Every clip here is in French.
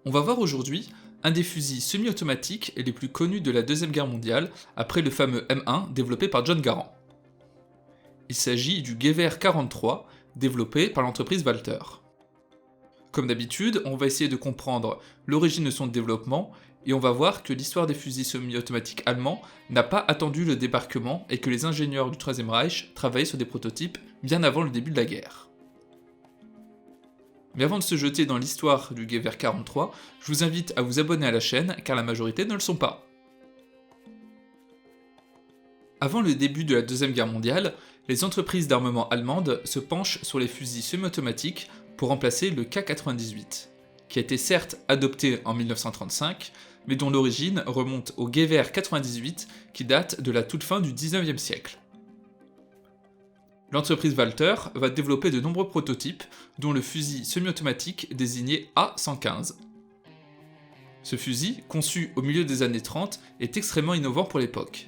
On va voir aujourd'hui un des fusils semi-automatiques les plus connus de la Deuxième Guerre mondiale, après le fameux M1 développé par John Garand. Il s'agit du Gewehr 43, développé par l'entreprise Walther. Comme d'habitude, on va essayer de comprendre l'origine de son développement, et on va voir que l'histoire des fusils semi-automatiques allemands n'a pas attendu le débarquement et que les ingénieurs du Troisième Reich travaillaient sur des prototypes bien avant le début de la guerre. Mais avant de se jeter dans l'histoire du Gewehr 43, je vous invite à vous abonner à la chaîne car la majorité ne le sont pas. Avant le début de la Deuxième Guerre mondiale, les entreprises d'armement allemandes se penchent sur les fusils semi-automatiques pour remplacer le K98, qui a été certes adopté en 1935, mais dont l'origine remonte au Gewehr 98 qui date de la toute fin du 19e siècle. L'entreprise Walther va développer de nombreux prototypes, dont le fusil semi-automatique désigné A115. Ce fusil, conçu au milieu des années 30, est extrêmement innovant pour l'époque.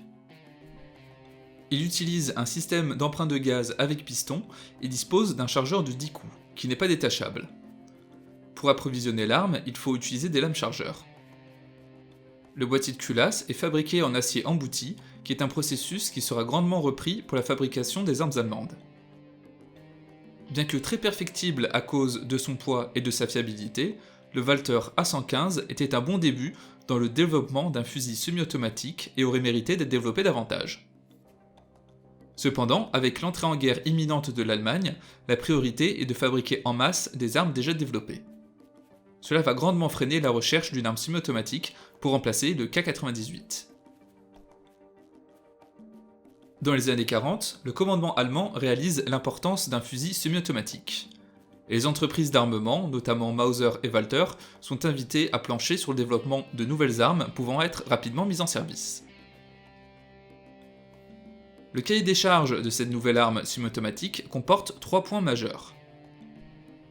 Il utilise un système d'emprunt de gaz avec piston et dispose d'un chargeur de 10 coups, qui n'est pas détachable. Pour approvisionner l'arme, il faut utiliser des lames chargeurs. Le boîtier de culasse est fabriqué en acier embouti, qui est un processus qui sera grandement repris pour la fabrication des armes allemandes. Bien que très perfectible à cause de son poids et de sa fiabilité, le Walther A115 était un bon début dans le développement d'un fusil semi-automatique et aurait mérité d'être développé davantage. Cependant, avec l'entrée en guerre imminente de l'Allemagne, la priorité est de fabriquer en masse des armes déjà développées. Cela va grandement freiner la recherche d'une arme semi-automatique pour remplacer le K98. Dans les années 40, le commandement allemand réalise l'importance d'un fusil semi-automatique. Les entreprises d'armement, notamment Mauser et Walther, sont invitées à plancher sur le développement de nouvelles armes pouvant être rapidement mises en service. Le cahier des charges de cette nouvelle arme semi-automatique comporte 3 points majeurs.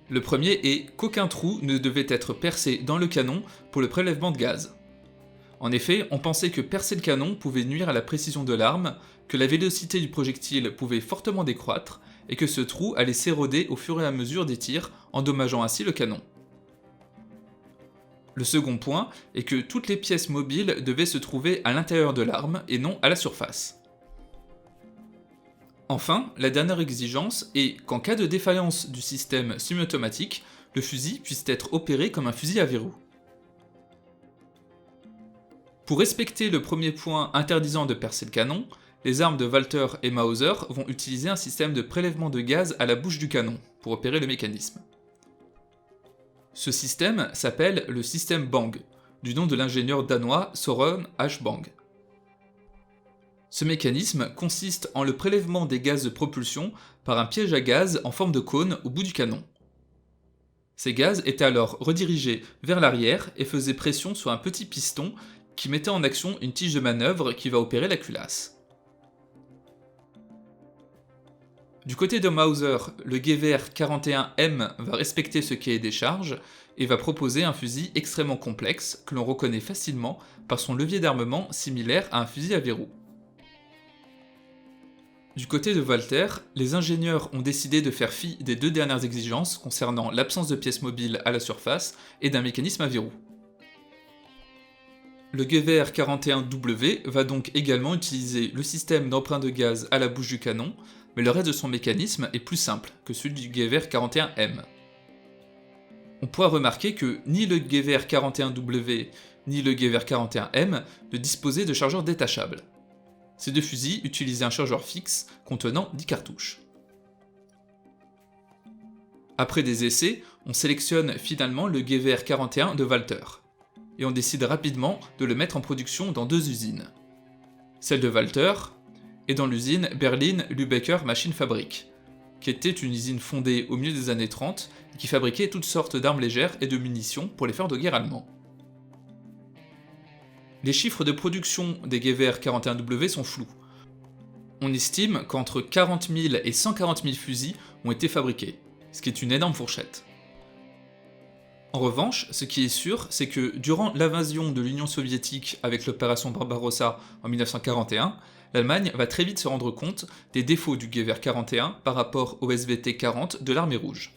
Le premier est qu'aucun trou ne devait être percé dans le canon pour le prélèvement de gaz. En effet, on pensait que percer le canon pouvait nuire à la précision de l'arme, que la vélocité du projectile pouvait fortement décroître, et que ce trou allait s'éroder au fur et à mesure des tirs, endommageant ainsi le canon. Le second point est que toutes les pièces mobiles devaient se trouver à l'intérieur de l'arme et non à la surface. Enfin, la dernière exigence est qu'en cas de défaillance du système semi-automatique, le fusil puisse être opéré comme un fusil à verrou. Pour respecter le premier point interdisant de percer le canon, les armes de Walther et Mauser vont utiliser un système de prélèvement de gaz à la bouche du canon pour opérer le mécanisme. Ce système s'appelle le système Bang, du nom de l'ingénieur danois Søren H. Bang. Ce mécanisme consiste en le prélèvement des gaz de propulsion par un piège à gaz en forme de cône au bout du canon. Ces gaz étaient alors redirigés vers l'arrière et faisaient pression sur un petit piston qui mettait en action une tige de manœuvre qui va opérer la culasse. Du côté de Mauser, le Gewehr 41M va respecter ce cahier des charges et va proposer un fusil extrêmement complexe que l'on reconnaît facilement par son levier d'armement similaire à un fusil à verrou. Du côté de Walther, les ingénieurs ont décidé de faire fi des 2 dernières exigences concernant l'absence de pièces mobiles à la surface et d'un mécanisme à verrou. Le Gewehr 41W va donc également utiliser le système d'emprunt de gaz à la bouche du canon, mais le reste de son mécanisme est plus simple que celui du Gewehr 41M. On pourra remarquer que ni le Gewehr 41W ni le Gewehr 41M ne disposaient de chargeurs détachables. Ces 2 fusils utilisaient un chargeur fixe contenant 10 cartouches. Après des essais, on sélectionne finalement le Gewehr 41 de Walther, et on décide rapidement de le mettre en production dans 2 usines. Celle de Walther, et dans l'usine Berlin-Lübecker Maschinenfabrik, qui était une usine fondée au milieu des années 30 et qui fabriquait toutes sortes d'armes légères et de munitions pour les fers de guerre allemands. Les chiffres de production des Gewehr 41W sont flous. On estime qu'entre 40 000 et 140 000 fusils ont été fabriqués, ce qui est une énorme fourchette. En revanche, ce qui est sûr, c'est que durant l'invasion de l'Union soviétique avec l'opération Barbarossa en 1941, l'Allemagne va très vite se rendre compte des défauts du Gewehr 41 par rapport au SVT 40 de l'armée rouge.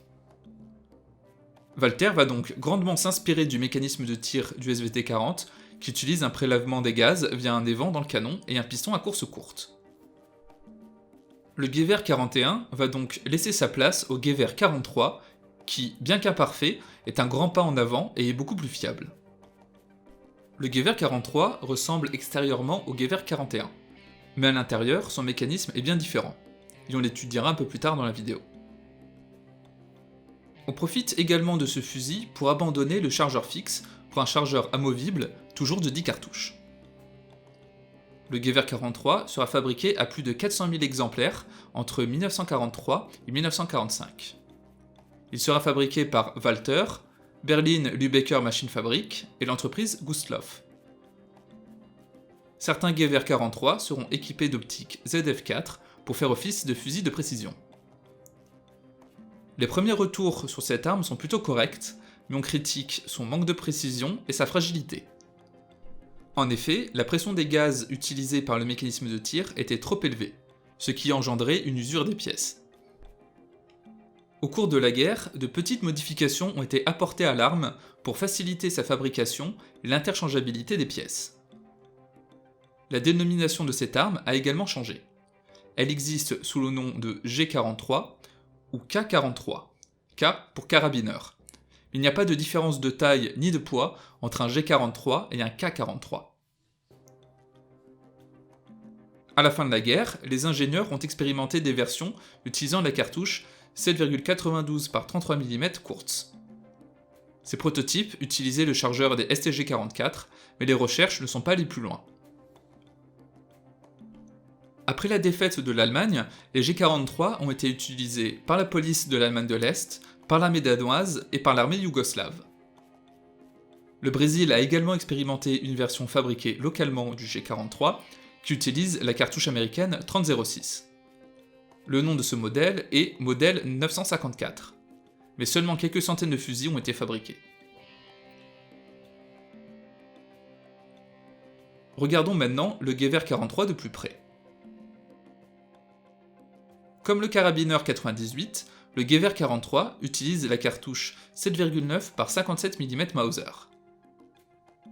Walther va donc grandement s'inspirer du mécanisme de tir du SVT 40, qui utilise un prélèvement des gaz via un évent dans le canon et un piston à course courte. Le Gewehr 41 va donc laisser sa place au Gewehr 43, qui, bien qu'imparfait, est un grand pas en avant et est beaucoup plus fiable. Le Gewehr 43 ressemble extérieurement au Gewehr 41, mais à l'intérieur, son mécanisme est bien différent, et on l'étudiera un peu plus tard dans la vidéo. On profite également de ce fusil pour abandonner le chargeur fixe pour un chargeur amovible, toujours de 10 cartouches. Le Gewehr 43 sera fabriqué à plus de 400 000 exemplaires entre 1943 et 1945. Il sera fabriqué par Walther, Berlin Lübecker Maschinenfabrik et l'entreprise Gustloff. Certains Gewehr 43 seront équipés d'optiques ZF4 pour faire office de fusil de précision. Les premiers retours sur cette arme sont plutôt corrects, mais on critique son manque de précision et sa fragilité. En effet, la pression des gaz utilisés par le mécanisme de tir était trop élevée, ce qui engendrait une usure des pièces. Au cours de la guerre, de petites modifications ont été apportées à l'arme pour faciliter sa fabrication et l'interchangeabilité des pièces. La dénomination de cette arme a également changé. Elle existe sous le nom de G43 ou K43, K pour carabineur. Il n'y a pas de différence de taille ni de poids entre un G43 et un K43. À la fin de la guerre, les ingénieurs ont expérimenté des versions utilisant la cartouche 7,92 par 33 mm Kurz. Ces prototypes utilisaient le chargeur des STG-44, mais les recherches ne sont pas allées plus loin. Après la défaite de l'Allemagne, les G43 ont été utilisés par la police de l'Allemagne de l'Est, par l'armée danoise et par l'armée yougoslave. Le Brésil a également expérimenté une version fabriquée localement du G43 qui utilise la cartouche américaine 3006. Le nom de ce modèle est modèle 954, mais seulement quelques centaines de fusils ont été fabriqués. Regardons maintenant le Gewehr 43 de plus près. Comme le carabineur 98, le Gewehr 43 utilise la cartouche 7,9 par 57 mm Mauser.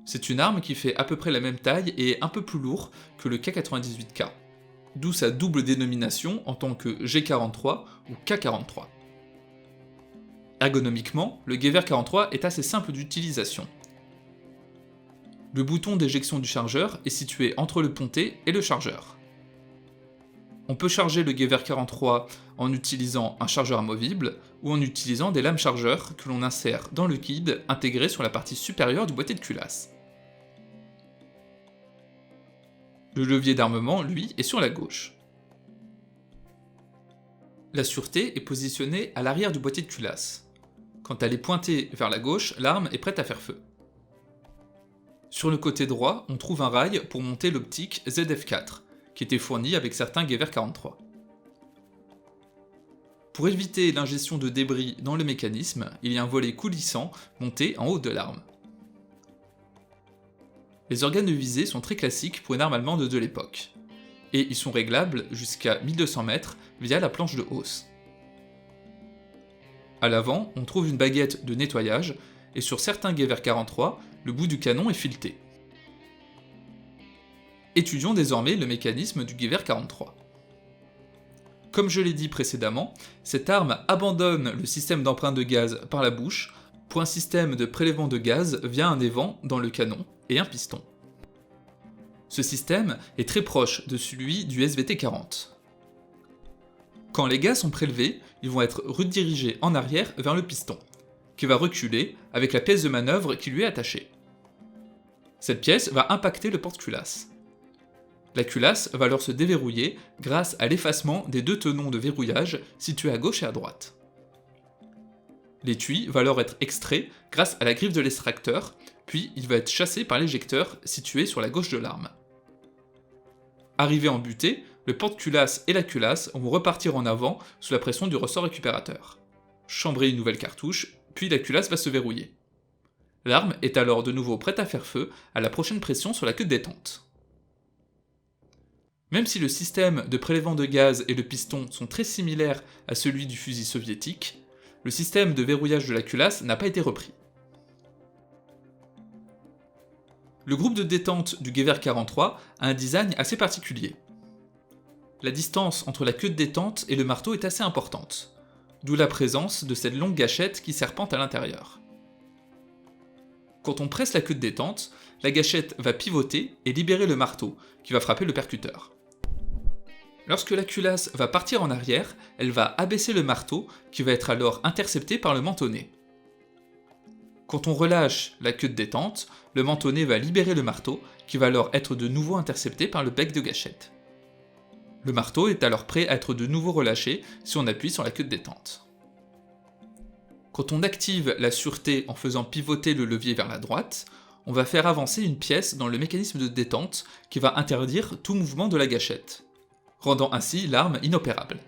C'est une arme qui fait à peu près la même taille et est un peu plus lourd que le K98K, d'où sa double dénomination en tant que G43 ou K43. Ergonomiquement, le Gewehr 43 est assez simple d'utilisation. Le bouton d'éjection du chargeur est situé entre le pontet et le chargeur. On peut charger le Gewehr 43 en utilisant un chargeur amovible ou en utilisant des lames chargeurs que l'on insère dans le kit intégré sur la partie supérieure du boîtier de culasse. Le levier d'armement, lui, est sur la gauche. La sûreté est positionnée à l'arrière du boîtier de culasse. Quand elle est pointée vers la gauche, l'arme est prête à faire feu. Sur le côté droit, on trouve un rail pour monter l'optique ZF4, qui était fournie avec certains Gewehr 43. Pour éviter l'ingestion de débris dans le mécanisme, il y a un volet coulissant monté en haut de l'arme. Les organes de visée sont très classiques pour une arme allemande de l'époque, et ils sont réglables jusqu'à 1200 mètres via la planche de hausse. À l'avant, on trouve une baguette de nettoyage, et sur certains Gewehr 43, le bout du canon est fileté. Étudions désormais le mécanisme du Gewehr 43. Comme je l'ai dit précédemment, cette arme abandonne le système d'emprunt de gaz par la bouche pour un système de prélèvement de gaz via un évent dans le canon et un piston. Ce système est très proche de celui du SVT-40. Quand les gaz sont prélevés, ils vont être redirigés en arrière vers le piston, qui va reculer avec la pièce de manœuvre qui lui est attachée. Cette pièce va impacter le porte-culasse. La culasse va alors se déverrouiller grâce à l'effacement des deux tenons de verrouillage situés à gauche et à droite. L'étui va alors être extrait grâce à la griffe de l'extracteur, puis il va être chassé par l'éjecteur situé sur la gauche de l'arme. Arrivé en butée, le porte-culasse et la culasse vont repartir en avant sous la pression du ressort récupérateur. Chambrer une nouvelle cartouche, puis la culasse va se verrouiller. L'arme est alors de nouveau prête à faire feu à la prochaine pression sur la queue de détente. Même si le système de prélèvement de gaz et le piston sont très similaires à celui du fusil soviétique, le système de verrouillage de la culasse n'a pas été repris. Le groupe de détente du Gewehr 43 a un design assez particulier. La distance entre la queue de détente et le marteau est assez importante, d'où la présence de cette longue gâchette qui serpente à l'intérieur. Quand on presse la queue de détente, la gâchette va pivoter et libérer le marteau, qui va frapper le percuteur. Lorsque la culasse va partir en arrière, elle va abaisser le marteau, qui va être alors intercepté par le mentonnet. Quand on relâche la queue de détente, le mentonnet va libérer le marteau, qui va alors être de nouveau intercepté par le bec de gâchette. Le marteau est alors prêt à être de nouveau relâché si on appuie sur la queue de détente. Quand on active la sûreté en faisant pivoter le levier vers la droite, on va faire avancer une pièce dans le mécanisme de détente qui va interdire tout mouvement de la gâchette, rendant ainsi l'arme inopérable.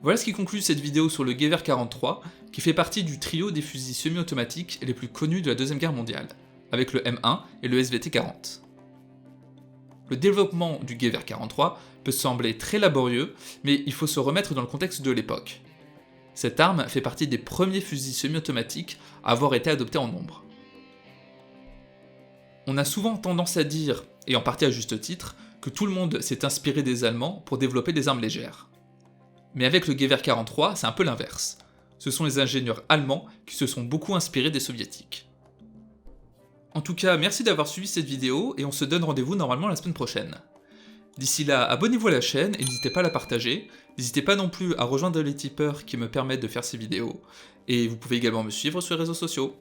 Voilà ce qui conclut cette vidéo sur le Gewehr 43, qui fait partie du trio des fusils semi-automatiques les plus connus de la Deuxième Guerre mondiale, avec le M1 et le SVT-40. Le développement du Gewehr 43 peut sembler très laborieux, mais il faut se remettre dans le contexte de l'époque. Cette arme fait partie des premiers fusils semi-automatiques à avoir été adoptés en nombre. On a souvent tendance à dire, et en partie à juste titre, que tout le monde s'est inspiré des Allemands pour développer des armes légères. Mais avec le Gewehr 43, c'est un peu l'inverse. Ce sont les ingénieurs allemands qui se sont beaucoup inspirés des soviétiques. En tout cas, merci d'avoir suivi cette vidéo et on se donne rendez-vous normalement la semaine prochaine. D'ici là, abonnez-vous à la chaîne et n'hésitez pas à la partager. N'hésitez pas non plus à rejoindre les tipeurs qui me permettent de faire ces vidéos. Et vous pouvez également me suivre sur les réseaux sociaux.